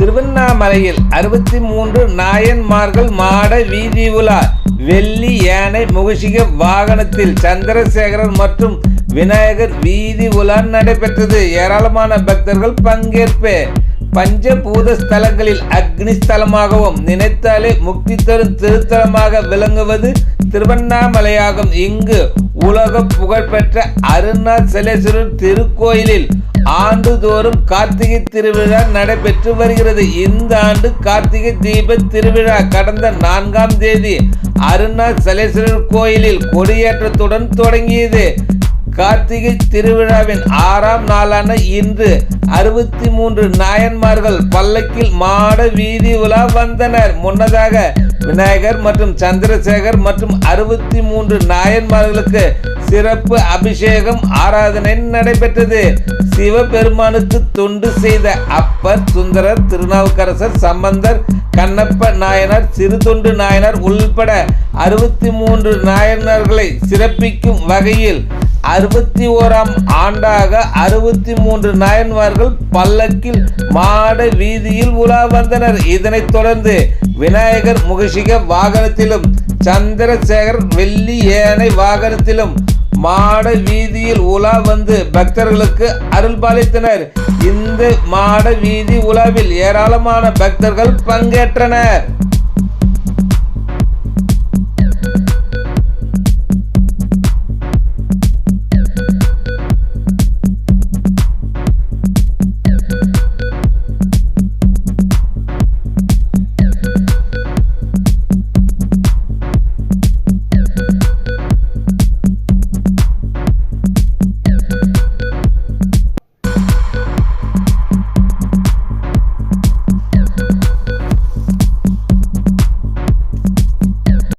திருவண்ணாமலையில் 63 நாயன்மார்கள் மாட வீதி உலா. வெள்ளி யானை மூஷிக வாகனத்தில் சந்திரசேகரர் மற்றும் விநாயகர் வீதி உலா நடைபெற்றது. ஏராளமான பக்தர்கள் பங்கேற்பு. பஞ்சபூத ஸ்தலங்களில் அக்னி ஸ்தலமாகவும் நினைத்தாலே முக்தி தரும் திருத்தலமாக விளங்குவது திருவண்ணாமலையாகும். இங்கு உலக புகழ்பெற்ற அருணாச்சலேஸ்வரர் திருக்கோயிலில் ஆண்டுதோறும் கார்த்திகை திருவிழா நடைபெற்று வருகிறது. இந்த ஆண்டு கார்த்திகை தீப திருவிழா கடந்த 4ஆம் தேதி அருணாச்சலேஸ்வரர் கோயிலில் கொடியேற்றத்துடன் தொடங்கியது. கார்த்திகை திருவிழாவின் 6ஆம் நாளான இன்று 63 நாயன்மார்கள் பல்லக்கில் மாட வீதி உலா வந்தனர். முன்னதாக விநாயகர் மற்றும் சந்திரசேகர் மற்றும் 63 நாயன்மார்களுக்கு சிறப்பு அபிஷேகம் ஆராதனை நடைபெற்றது. சிவபெருமானுக்கு தொண்டு செய்த அப்பர், சுந்தரர், திருநாவுக்கரசர், சம்பந்தர், கண்ணப்ப நாயனார், சிறு தொண்டு நாயனார் உள்பட 63 நாயன்மார்களை சிறப்பிக்கும் வகையில் 61ஆம் ஆண்டாக 63 நாயன்மார்கள் பல்லக்கில் மாட வீதியில் உலா வந்தனர். இதனைத் தொடர்ந்து விநாயகர் மூஷிக வாகனத்திலும் சந்திரசேகர் வெள்ளி யானை வாகனத்திலும் மாட வீதியில் உலா வந்து பக்தர்களுக்கு அருள்பாலித்தனர். இந்த மாட வீதி உலாவில் ஏராளமான பக்தர்கள் பங்கேற்றனர்.